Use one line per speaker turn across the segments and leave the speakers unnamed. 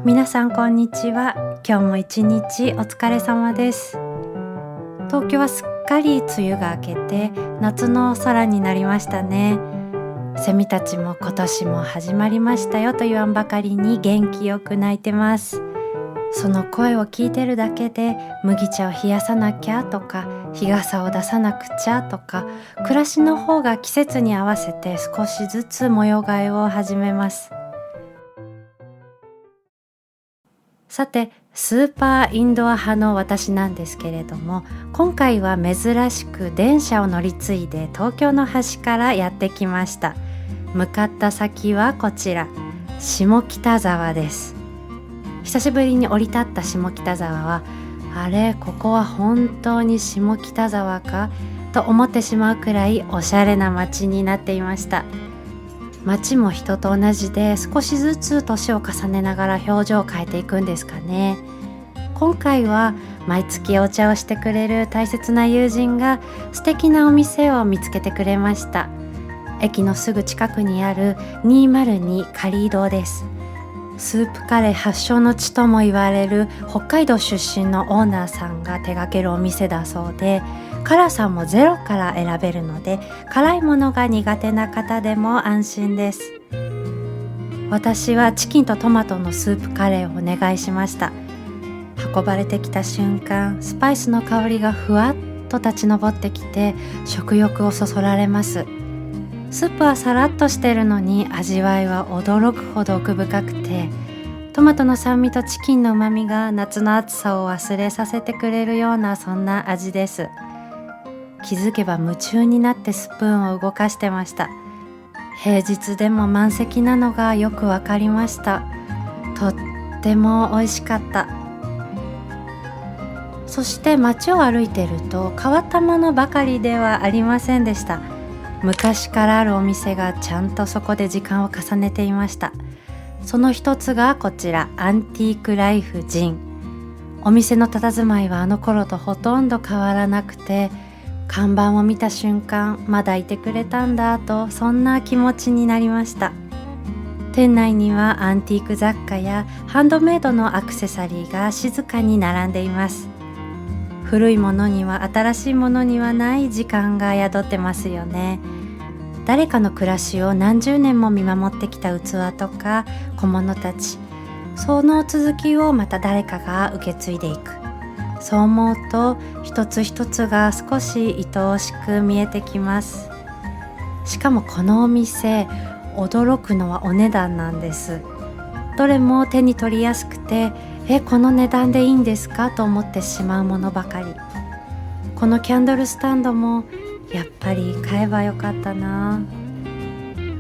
皆さんこんにちは。今日も一日お疲れ様です。東京はすっかり梅雨が明けて夏の空になりましたね。セミたちも今年も始まりましたよと言わんばかりに元気よく鳴いてます。その声を聞いてるだけで麦茶を冷やさなきゃとか日傘を出さなくちゃとか暮らしの方が季節に合わせて少しずつ模様替えを始めます。さて、スーパーインドア派の私なんですけれども、今回は珍しく電車を乗り継いで東京の端からやってきました。向かった先はこちら、下北沢です。久しぶりに降り立った下北沢は、あれ、ここは本当に下北沢かと思ってしまうくらいおしゃれな街になっていました。街も人と同じで少しずつ年を重ねながら表情を変えていくんですかね。今回は毎月お茶をしてくれる大切な友人が素敵なお店を見つけてくれました。駅のすぐ近くにある202カリー堂です。スープカレー発祥の地とも言われる北海道出身のオーナーさんが手掛けるお店だそうで、辛さもゼロから選べるので辛いものが苦手な方でも安心です。私はチキンとトマトのスープカレーをお願いしました。運ばれてきた瞬間、スパイスの香りがふわっと立ち上ってきて食欲をそそられます。スープはさらっとしてるのに味わいは驚くほど奥深くて、トマトの酸味とチキンの旨味が夏の暑さを忘れさせてくれるようなそんな味です。気づけば夢中になってスプーンを動かしてました。平日でも満席なのがよくわかりました。とっても美味しかった。そして街を歩いていると変わったものばかりではありませんでした。昔からあるお店がちゃんとそこで時間を重ねていました。その一つがこちら、アンティークライフジン。お店の佇まいはあの頃とほとんど変わらなくて、看板を見た瞬間、まだいてくれたんだと、そんな気持ちになりました。店内にはアンティーク雑貨やハンドメイドのアクセサリーが静かに並んでいます。古いものには新しいものにはない時間が宿ってますよね。誰かの暮らしを何十年も見守ってきた器とか小物たち、その続きをまた誰かが受け継いでいく。そう思うと一つ一つが少し愛おしく見えてきます。しかもこのお店、驚くのはお値段なんです。どれも手に取りやすくて、この値段でいいんですかと思ってしまうものばかり。このキャンドルスタンドもやっぱり買えばよかったな。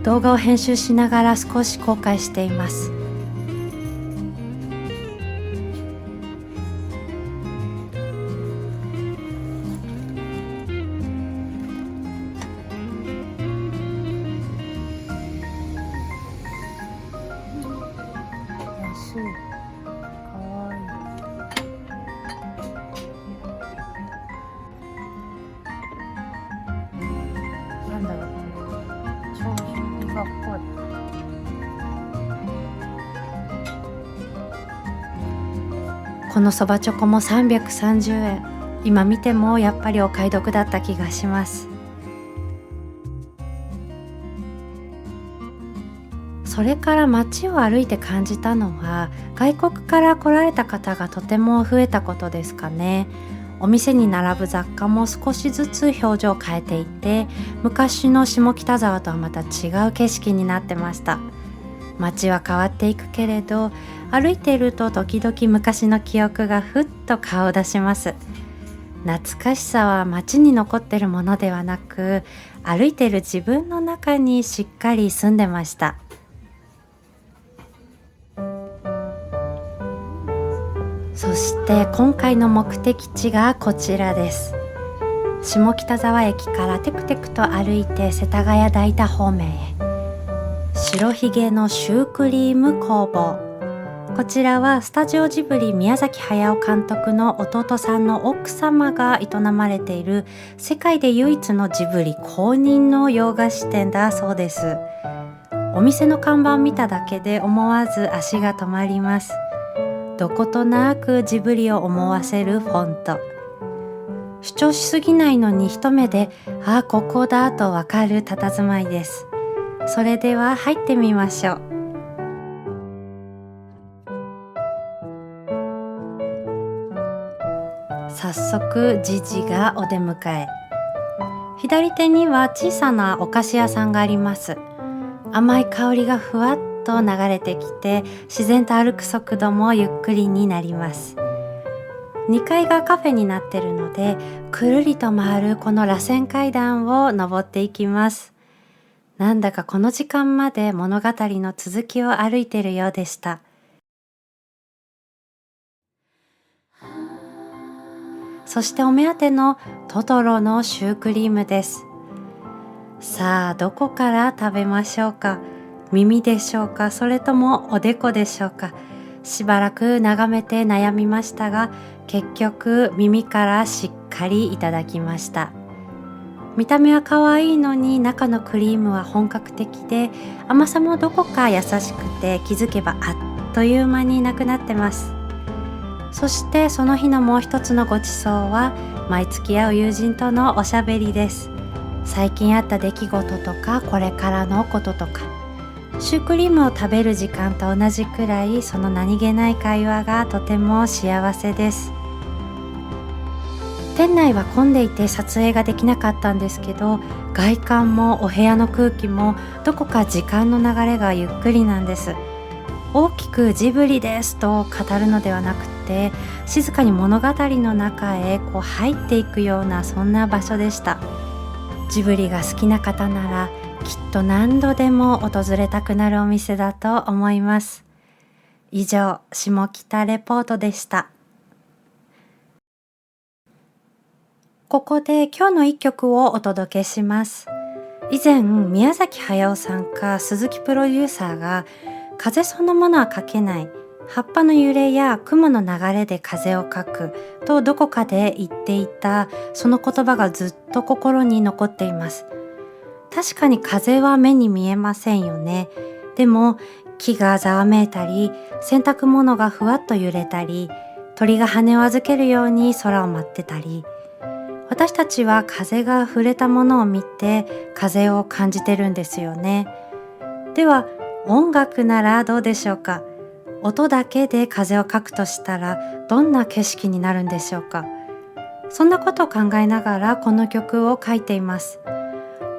動画を編集しながら少し後悔しています。安い。かわいい。なんだろう、商品画っぽい。このそばチョコも330円。今見てもやっぱりお買い得だった気がします。それから街を歩いて感じたのは、外国から来られた方がとても増えたことですかね。お店に並ぶ雑貨も少しずつ表情を変えていて、昔の下北沢とはまた違う景色になってました。街は変わっていくけれど、歩いていると時々昔の記憶がふっと顔を出します。懐かしさは街に残っているものではなく、歩いている自分の中にしっかり住んでました。そして今回の目的地がこちらです。下北沢駅からテクテクと歩いて世田谷代田方面へ。白ひげのシュークリーム工房。こちらはスタジオジブリ宮崎駿監督の弟さんの奥様が営まれている世界で唯一のジブリ公認の洋菓子店だそうです。お店の看板見ただけで思わず足が止まります。どことなくジブリを思わせるフォント。主張しすぎないのに一目でここだとわかる佇まいです。それでは入ってみましょう。早速ジジがお出迎え。左手には小さなお菓子屋さんがあります。甘い香りがふわっと流れてきて、自然と歩く速度もゆっくりになります。2階がカフェになっているので、くるりと回るこの螺旋階段を登っていきます。なんだかこの時間まで物語の続きを歩いているようでした。そしてお目当てのトトロのシュークリームです。さあ、どこから食べましょうか。耳でしょうか、それともおでこでしょうか。しばらく眺めて悩みましたが、結局耳からしっかりいただきました。見た目は可愛いのに中のクリームは本格的で、甘さもどこか優しくて、気づけばあっという間になくなってます。そしてその日のもう一つのごちそうは、毎月会う友人とのおしゃべりです。最近あった出来事とか、これからのこととか。シュークリームを食べる時間と同じくらい、その何気ない会話がとても幸せです。店内は混んでいて撮影ができなかったんですけど、外観もお部屋の空気もどこか時間の流れがゆっくりなんです。大きくジブリですと語るのではなくて、静かに物語の中へ入っていくような、そんな場所でした。ジブリが好きな方ならきっと何度でも訪れたくなるお店だと思います。以上、下北レポートでした。ここで今日の一曲をお届けします。以前、宮崎駿さんか鈴木プロデューサーが、風そのものは書けない、葉っぱの揺れや雲の流れで風を書くとどこかで言っていた、その言葉がずっと心に残っています。確かに風は目に見えませんよね。でも木がざわめいたり、洗濯物がふわっと揺れたり、鳥が羽を預けるように空を舞ってたり、私たちは風が触れたものを見て風を感じてるんですよね。では音楽ならどうでしょうか。音だけで風を描くとしたら、どんな景色になるんでしょうか。そんなことを考えながらこの曲を書いています。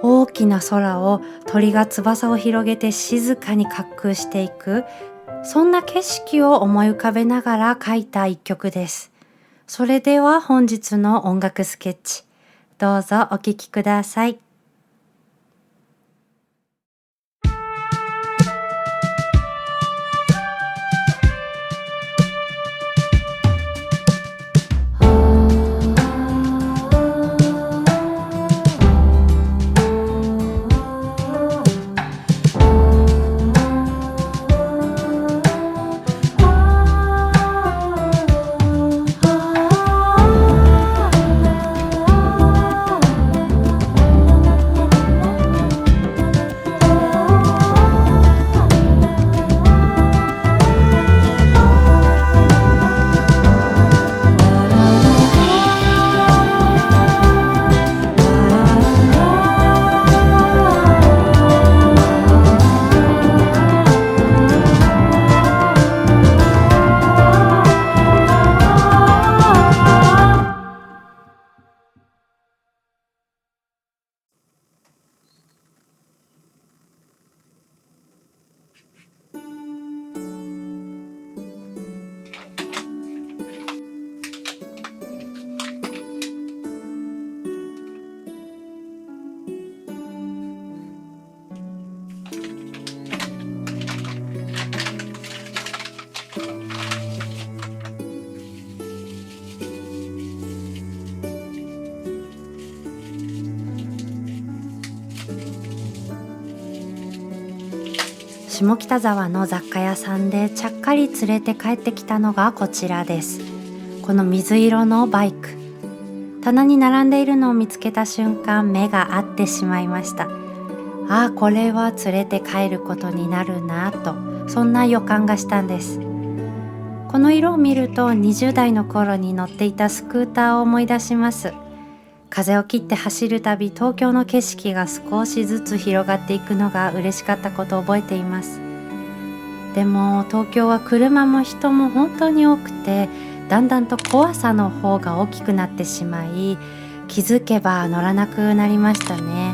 大きな空を鳥が翼を広げて静かに滑空していく、そんな景色を思い浮かべながら書いた一曲です。それでは本日の音楽スケッチ、どうぞお聴きください。下北沢の雑貨屋さんでちゃっかり連れて帰ってきたのがこちらです。この水色のバイク、棚に並んでいるのを見つけた瞬間、目が合ってしまいました。これは連れて帰ることになるなと、そんな予感がしたんです。ここの色を見ると20代の頃に乗っていたスクーターを思い出します。風を切って走るたび東京の景色が少しずつ広がっていくのが嬉しかったことを覚えています。でも東京は車も人も本当に多くて、だんだんと怖さの方が大きくなってしまい、気づけば乗らなくなりましたね。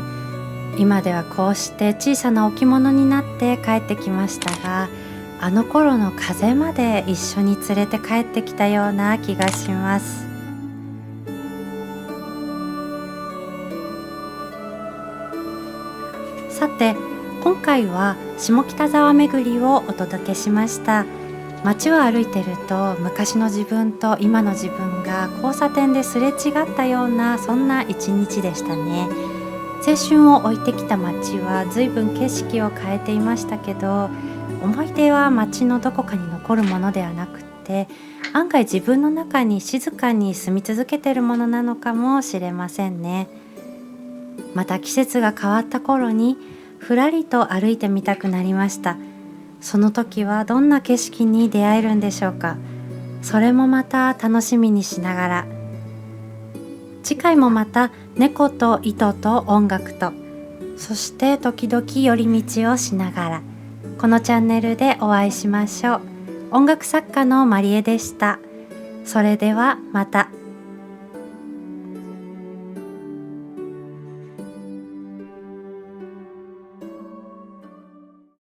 今ではこうして小さな置物になって帰ってきましたが、あの頃の風まで一緒に連れて帰ってきたような気がします。さて、今回は下北沢巡りをお届けしました。街を歩いてると昔の自分と今の自分が交差点ですれ違ったような、そんな一日でしたね。青春を置いてきた街は随分景色を変えていましたけど、思い出は街のどこかに残るものではなくって、案外自分の中に静かに住み続けているものなのかもしれませんね。また季節が変わった頃にふらりと歩いてみたくなりました。その時はどんな景色に出会えるんでしょうか。それもまた楽しみにしながら、次回もまた猫と糸と音楽と、そして時々寄り道をしながら、このチャンネルでお会いしましょう。音楽作家のまりえでした。それではまた。